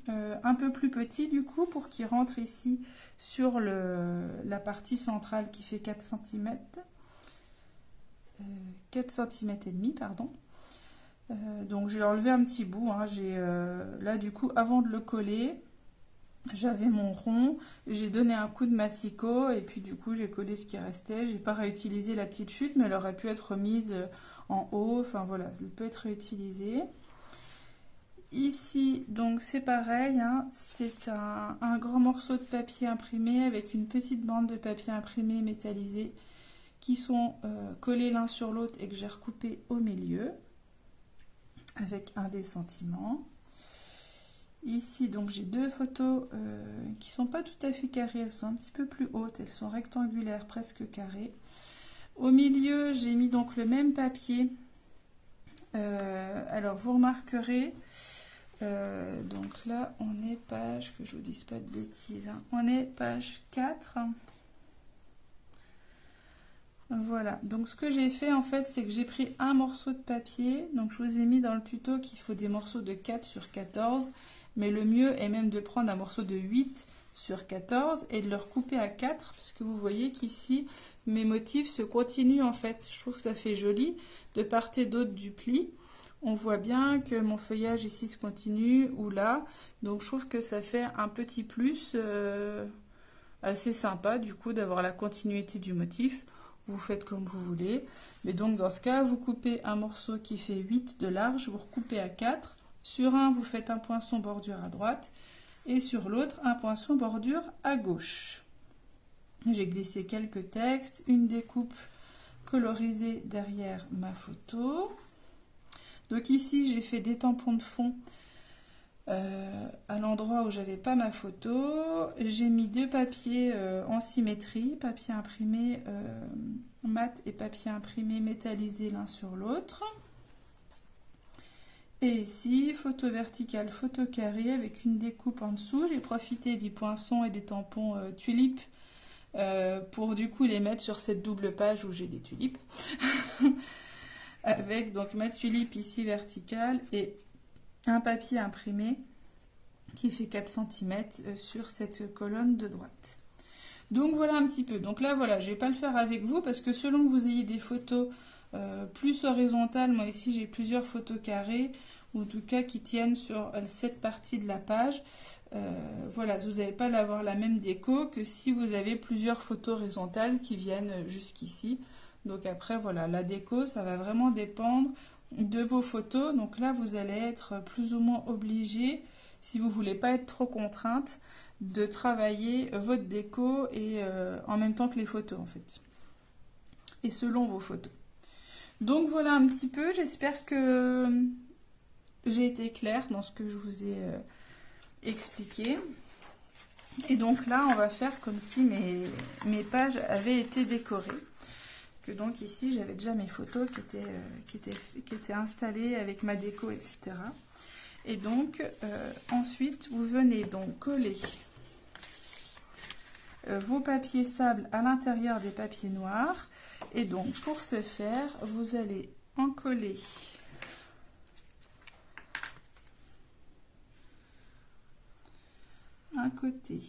un peu plus petit du coup pour qu'il rentre ici sur la partie centrale qui fait 4 cm. 4 cm et demi, pardon. Donc j'ai enlevé un petit bout. Là du coup, avant de le coller, j'avais mon rond, j'ai donné un coup de massicot et puis du coup j'ai collé ce qui restait. J'ai pas réutilisé la petite chute, mais elle aurait pu être remise en haut. Enfin voilà, elle peut être réutilisée. Ici, donc c'est pareil, c'est un grand morceau de papier imprimé avec une petite bande de papier imprimé métallisé qui sont collés l'un sur l'autre et que j'ai recoupé au milieu avec un des sentiments. Ici, donc j'ai deux photos qui sont pas tout à fait carrées, elles sont un petit peu plus hautes, elles sont rectangulaires, presque carrées. Au milieu, j'ai mis donc le même papier. Alors, vous remarquerez, donc là, on est page, que je vous dise pas de bêtises, on est page 4. Voilà, donc ce que j'ai fait en fait, c'est que j'ai pris un morceau de papier, donc je vous ai mis dans le tuto qu'il faut des morceaux de 4 sur 14, mais le mieux est même de prendre un morceau de 8 sur 14 et de le recouper à 4, parce que vous voyez qu'ici, mes motifs se continuent en fait. Je trouve que ça fait joli, de part et d'autre du pli. On voit bien que mon feuillage ici se continue, ou là, donc je trouve que ça fait un petit plus assez sympa du coup d'avoir la continuité du motif. Vous faites comme vous voulez, mais donc dans ce cas, vous coupez un morceau qui fait 8 de large, vous recoupez à 4, Sur un, vous faites un poinçon bordure à droite et sur l'autre, un poinçon bordure à gauche. J'ai glissé quelques textes, une découpe colorisée derrière ma photo. Donc ici, j'ai fait des tampons de fond à l'endroit où j'avais pas ma photo. J'ai mis deux papiers en symétrie, papier imprimé mat et papier imprimé métallisé l'un sur l'autre. Et ici, photo verticale, photo carrée avec une découpe en dessous. J'ai profité des poinçons et des tampons tulipes pour du coup les mettre sur cette double page où j'ai des tulipes. Avec donc ma tulipe ici verticale et un papier imprimé qui fait 4 cm sur cette colonne de droite. Donc voilà un petit peu. Donc là voilà, je ne vais pas le faire avec vous parce que selon que vous ayez des photos plus horizontales, moi ici j'ai plusieurs photos carrées, ou en tout cas qui tiennent sur cette partie de la page. Voilà, vous n'allez pas avoir la même déco que si vous avez plusieurs photos horizontales qui viennent jusqu'ici. Donc après voilà, la déco ça va vraiment dépendre de vos photos. Donc là vous allez être plus ou moins obligé, si vous ne voulez pas être trop contrainte, de travailler votre déco et en même temps que les photos en fait. Et selon vos photos. Donc voilà un petit peu, j'espère que j'ai été claire dans ce que je vous ai expliqué. Et donc là on va faire comme si mes pages avaient été décorées. Que donc ici j'avais déjà mes photos qui étaient installées avec ma déco, etc. Et donc ensuite vous venez donc coller vos papiers sable à l'intérieur des papiers noirs. Et donc pour ce faire, vous allez en coller un côté.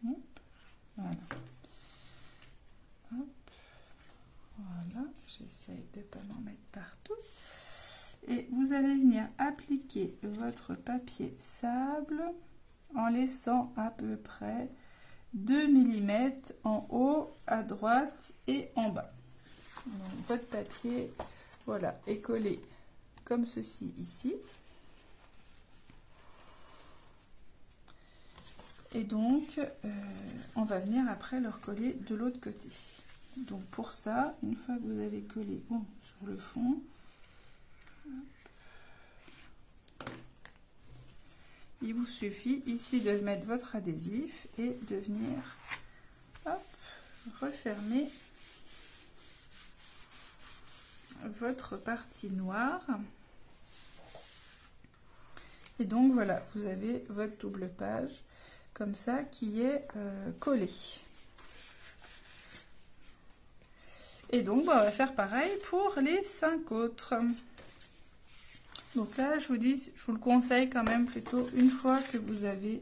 Hop. Voilà. Hop. Voilà. J'essaye de ne pas m'en mettre partout. Et vous allez venir appliquer votre papier sable en laissant à peu près 2 mm en haut, à droite et en bas. Donc, votre papier, voilà, est collé comme ceci ici. Et donc, on va venir après le recoller de l'autre côté. Donc pour ça, une fois que vous avez collé sur le fond, il vous suffit ici de mettre votre adhésif et de venir refermer votre partie noire. Et donc voilà, vous avez votre double page comme ça qui est collée. Et donc on va faire pareil pour les 5 autres. Donc là, je vous le conseille quand même plutôt une fois que vous avez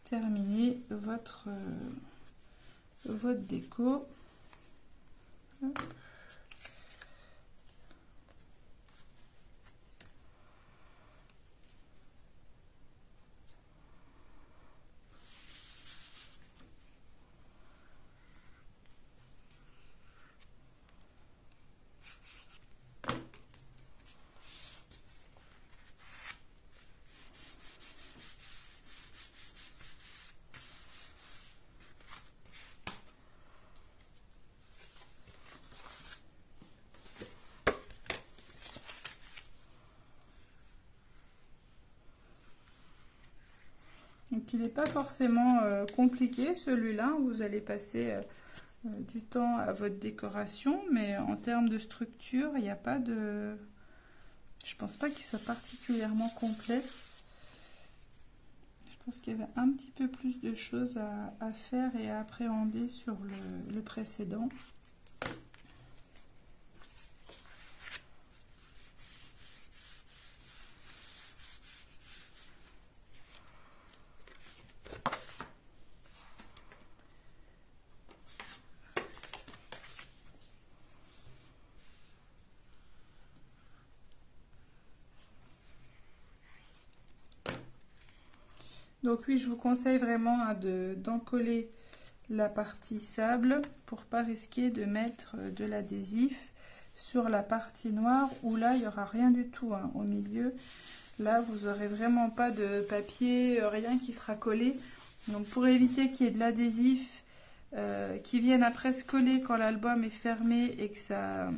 terminé votre déco. Hop. Donc il n'est pas forcément compliqué celui-là, vous allez passer du temps à votre décoration, mais en termes de structure, il n'y a pas de... Je pense pas qu'il soit particulièrement complexe. Je pense qu'il y avait un petit peu plus de choses à faire et à appréhender sur le précédent. Donc oui, je vous conseille vraiment d'en coller la partie sable pour pas risquer de mettre de l'adhésif sur la partie noire où là il n'y aura rien du tout hein, au milieu. Là vous aurez vraiment pas de papier, rien qui sera collé. Donc pour éviter qu'il y ait de l'adhésif qui vienne après se coller quand l'album est fermé et que ça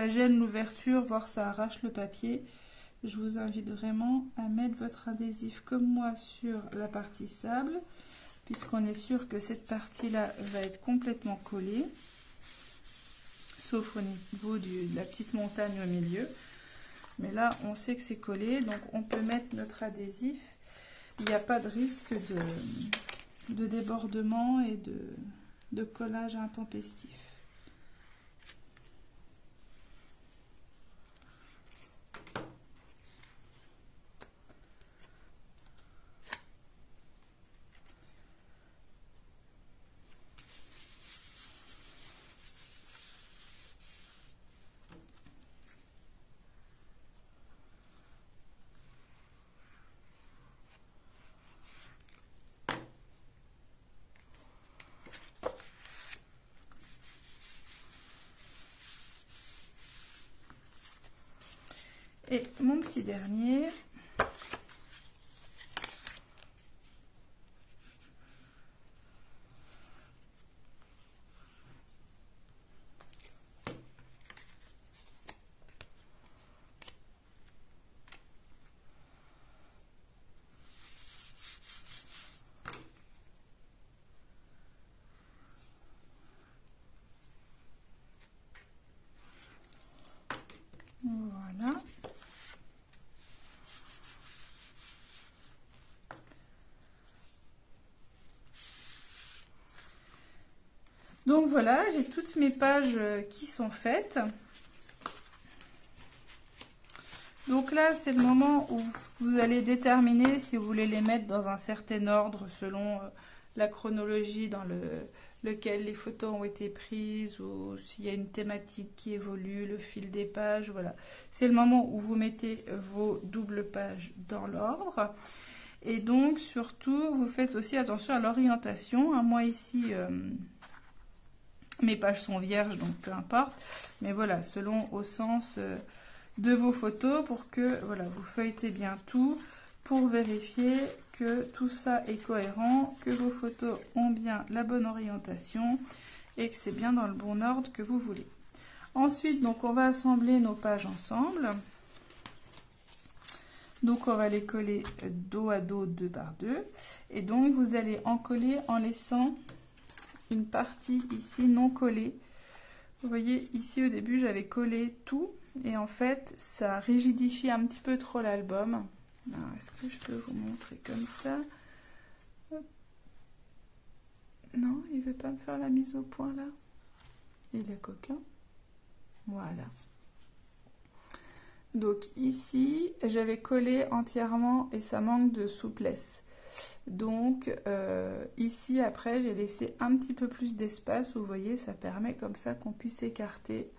gêne l'ouverture, voire ça arrache le papier, je vous invite vraiment à mettre votre adhésif comme moi sur la partie sable, puisqu'on est sûr que cette partie-là va être complètement collée, sauf au niveau de la petite montagne au milieu. Mais là, on sait que c'est collé, donc on peut mettre notre adhésif. Il n'y a pas de risque de débordement et de collage intempestif. Et mon petit dernier, voilà. Donc voilà, j'ai toutes mes pages qui sont faites. Donc là, c'est le moment où vous allez déterminer si vous voulez les mettre dans un certain ordre selon la chronologie dans lequel les photos ont été prises ou s'il y a une thématique qui évolue, le fil des pages, voilà. C'est le moment où vous mettez vos doubles pages dans l'ordre. Et donc, surtout, vous faites aussi attention à l'orientation. Moi, ici... mes pages sont vierges, donc peu importe. Mais voilà, selon au sens de vos photos, pour que voilà, vous feuilletez bien tout, pour vérifier que tout ça est cohérent, que vos photos ont bien la bonne orientation et que c'est bien dans le bon ordre que vous voulez. Ensuite, donc on va assembler nos pages ensemble. Donc on va les coller dos à dos, 2 par 2. Et donc vous allez en coller en laissant une partie ici non collée. Vous voyez ici au début j'avais collé tout et en fait ça rigidifie un petit peu trop l'album. Est-ce que je peux vous montrer comme ça? Hop. Non, il veut pas me faire la mise au point là. Il est coquin. Voilà. Donc ici j'avais collé entièrement et ça manque de souplesse. Donc ici après j'ai laissé un petit peu plus d'espace, vous voyez, ça permet comme ça qu'on puisse écarter.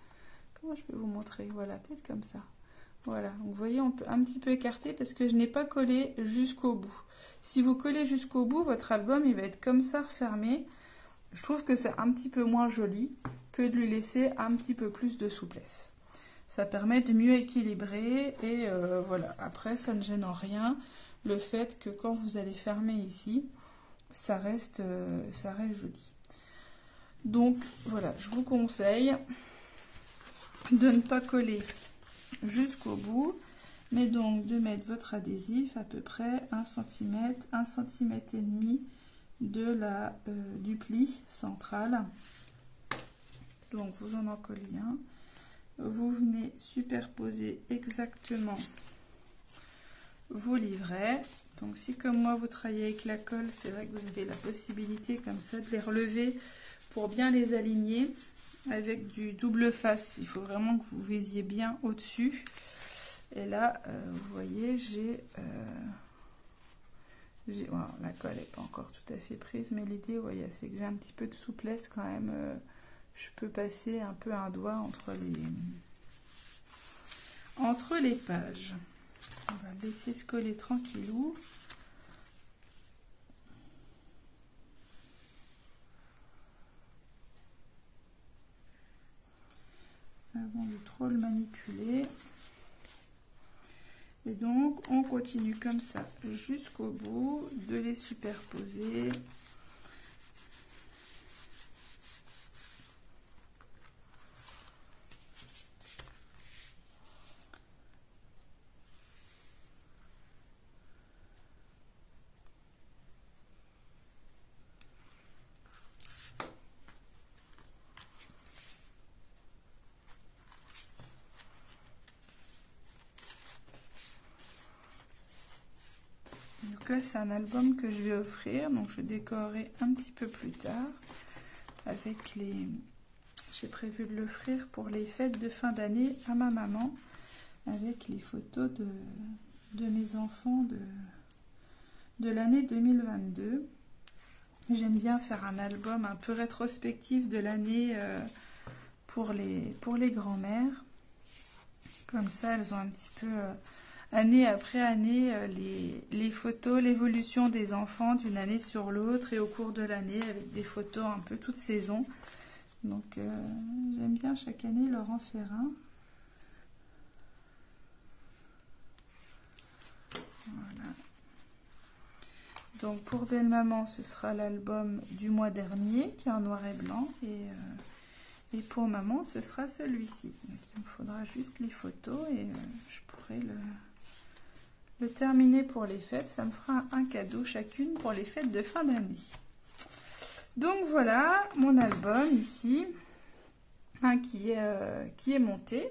Comment je peux vous montrer? Voilà, peut-être comme ça. Voilà, vous voyez, on peut un petit peu écarter parce que je n'ai pas collé jusqu'au bout. Si vous collez jusqu'au bout, votre album il va être comme ça refermé. Je trouve que c'est un petit peu moins joli que de lui laisser un petit peu plus de souplesse. Ça permet de mieux équilibrer et voilà, après ça ne gêne en rien le fait que quand vous allez fermer ici, ça reste joli. Donc voilà, je vous conseille de ne pas coller jusqu'au bout, mais donc de mettre votre adhésif à peu près 1 cm, 1 cm et demi de du pli central. Donc vous en collez un. Vous venez superposer exactement vos livrets. Donc si comme moi vous travaillez avec la colle, c'est vrai que vous avez la possibilité comme ça de les relever pour bien les aligner avec du double face. Il faut vraiment que vous visiez bien au-dessus. Et là, vous voyez, voilà, la colle n'est pas encore tout à fait prise, mais l'idée, vous voyez, c'est que j'ai un petit peu de souplesse quand même. Je peux passer un peu un doigt entre les pages. On va laisser se coller tranquillou. Avant de trop trop le manipuler. Et donc on continue comme ça jusqu'au bout, de les superposer. Donc là c'est un album que je vais offrir, donc je décorerai un petit peu plus tard avec les... J'ai prévu de l'offrir pour les fêtes de fin d'année à ma maman avec les photos de mes enfants de l'année 2022. J'aime bien faire un album un peu rétrospectif de l'année pour les grands-mères. Comme ça, elles ont un petit peu, année après année, les photos, l'évolution des enfants d'une année sur l'autre et au cours de l'année avec des photos un peu toutes saisons. Donc, j'aime bien chaque année leur en faire un. Voilà. Donc, pour Belle Maman, ce sera l'album du mois dernier qui est en noir et blanc. Et pour maman, ce sera celui-ci. Donc, il me faudra juste les photos et je pourrai le terminer pour les fêtes. Ça me fera un cadeau chacune pour les fêtes de fin d'année. Donc voilà mon album ici, hein, qui est monté.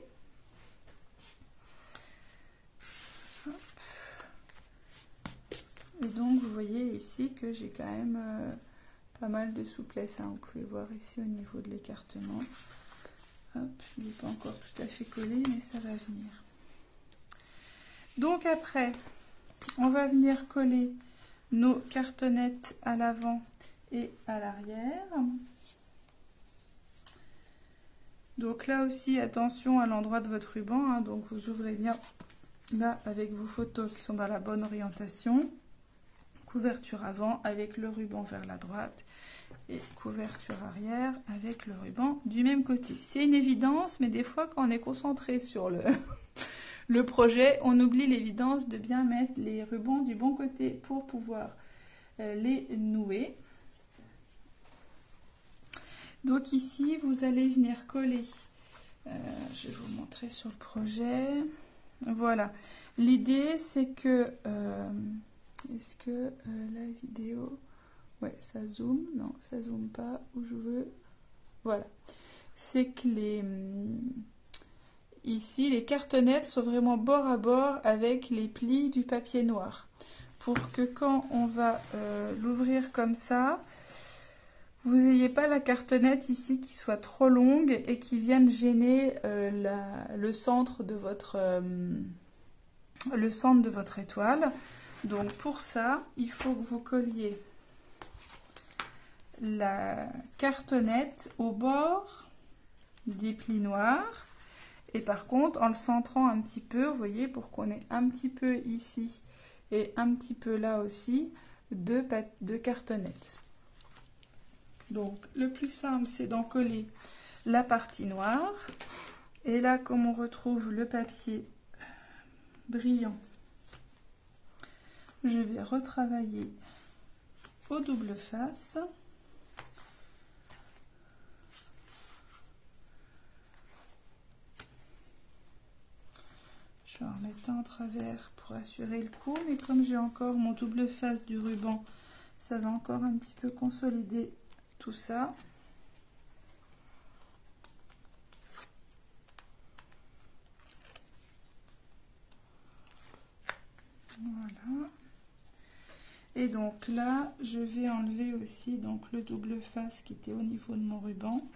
Hop. Et donc vous voyez ici que j'ai quand même... pas mal de souplesse, hein. Vous pouvez voir ici au niveau de l'écartement. Hop, il n'est pas encore tout à fait collé, mais ça va venir. Donc après, on va venir coller nos cartonnettes à l'avant et à l'arrière. Donc là aussi, attention à l'endroit de votre ruban, hein. Donc vous ouvrez bien là avec vos photos qui sont dans la bonne orientation. Couverture avant avec le ruban vers la droite. Et couverture arrière avec le ruban du même côté. C'est une évidence, mais des fois quand on est concentré sur le projet, on oublie l'évidence de bien mettre les rubans du bon côté pour pouvoir les nouer. Donc ici, vous allez venir coller, je vais vous montrer sur le projet. Voilà, l'idée c'est que, est-ce que la vidéo... Ouais, ça zoome. Non, ça zoome pas où je veux. Voilà. C'est que ici, les cartonnettes sont vraiment bord à bord avec les plis du papier noir. Pour que quand on va l'ouvrir comme ça, vous n'ayez pas la cartonnette ici qui soit trop longue et qui vienne gêner le centre de votre étoile. Donc pour ça, il faut que vous colliez la cartonnette au bord des plis noirs et par contre en le centrant un petit peu, vous voyez, pour qu'on ait un petit peu ici et un petit peu là aussi de cartonnette. Donc le plus simple c'est d'en coller la partie noire et là comme on retrouve le papier brillant, je vais retravailler au double face. Je vais en remettre un en travers pour assurer le coup, mais comme j'ai encore mon double face du ruban, ça va encore un petit peu consolider tout ça. Voilà. Et donc là, je vais enlever aussi donc le double face qui était au niveau de mon ruban.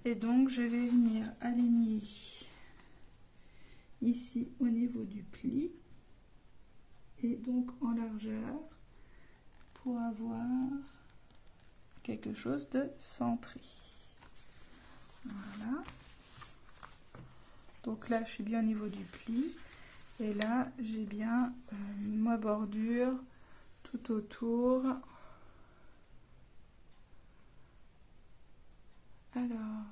Et donc je vais venir aligner ici au niveau du pli et donc en largeur pour avoir quelque chose de centré. Voilà. Donc là je suis bien au niveau du pli et là j'ai bien ma bordure tout autour. Alors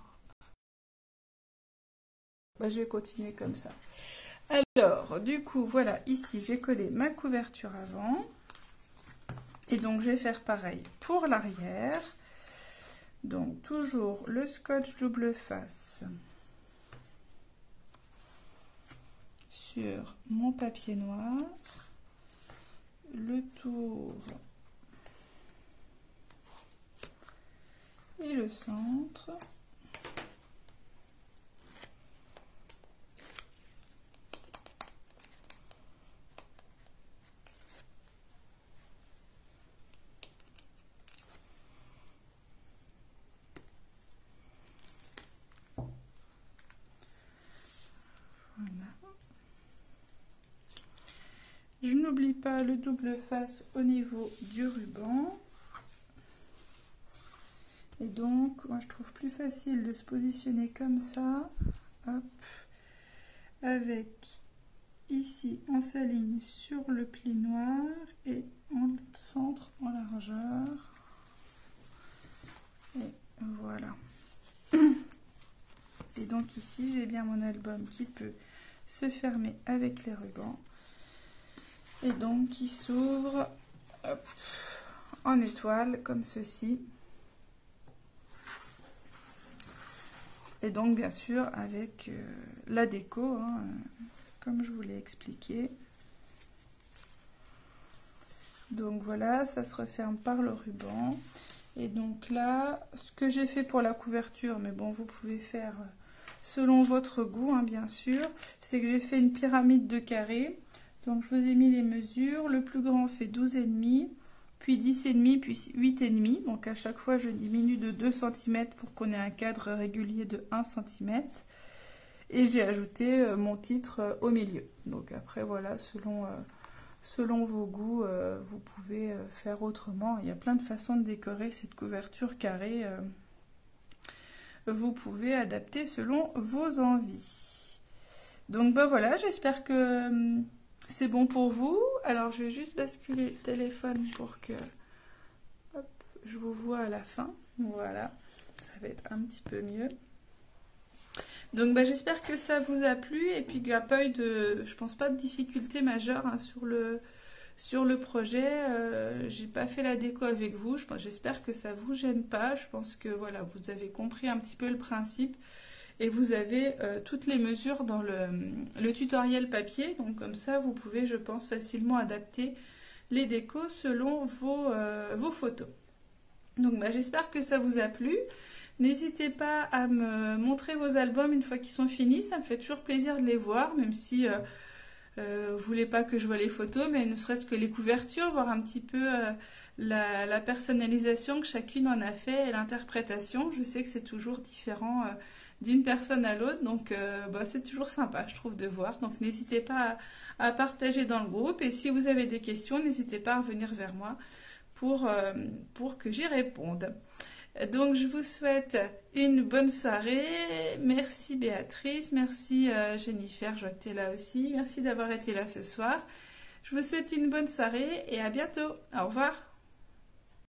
je vais continuer comme ça. Alors, du coup, voilà, ici, j'ai collé ma couverture avant. Et donc, je vais faire pareil pour l'arrière. Donc, toujours le scotch double face sur mon papier noir. Le tour et le centre. Je n'oublie pas le double face au niveau du ruban. Et donc, moi je trouve plus facile de se positionner comme ça. Hop. Avec ici, on s'aligne sur le pli noir et on centre en largeur. Et voilà. Et donc ici, j'ai bien mon album qui peut se fermer avec les rubans. Et donc qui s'ouvre en étoile comme ceci. Et donc bien sûr avec la déco, hein, comme je vous l'ai expliqué. Donc voilà, ça se referme par le ruban. Et donc là, ce que j'ai fait pour la couverture, mais bon, vous pouvez faire selon votre goût, hein, bien sûr, c'est que j'ai fait une pyramide de carrés. Donc je vous ai mis les mesures, le plus grand fait 12,5, puis 10,5, puis 8,5. Donc à chaque fois je diminue de 2 cm pour qu'on ait un cadre régulier de 1 cm. Et j'ai ajouté mon titre au milieu. Donc après voilà, selon vos goûts, vous pouvez faire autrement. Il y a plein de façons de décorer cette couverture carrée. Vous pouvez adapter selon vos envies. Donc ben voilà, j'espère que c'est bon pour vous. Alors je vais juste basculer le téléphone pour que hop, je vous vois à la fin. Voilà, ça va être un petit peu mieux. Donc ben, j'espère que ça vous a plu et puis qu'il n'y a pas eu de, je pense pas de difficulté majeure hein, sur le projet. J'ai pas fait la déco avec vous. J'espère que ça vous gêne pas. Je pense que voilà, vous avez compris un petit peu le principe. Et vous avez toutes les mesures dans le tutoriel papier. Donc comme ça, vous pouvez, je pense, facilement adapter les décos selon vos photos. Donc bah, j'espère que ça vous a plu. N'hésitez pas à me montrer vos albums une fois qu'ils sont finis. Ça me fait toujours plaisir de les voir, même si vous voulez pas que je vois les photos, mais ne serait-ce que les couvertures, voir un petit peu la personnalisation que chacune en a fait et l'interprétation. Je sais que c'est toujours différent d'une personne à l'autre, donc bah, c'est toujours sympa, je trouve, de voir. Donc n'hésitez pas à partager dans le groupe, et si vous avez des questions, n'hésitez pas à revenir vers moi pour que j'y réponde. Donc je vous souhaite une bonne soirée. Merci Béatrice, merci Jennifer, je vois que tu es là aussi. Merci d'avoir été là ce soir. Je vous souhaite une bonne soirée et à bientôt. Au revoir.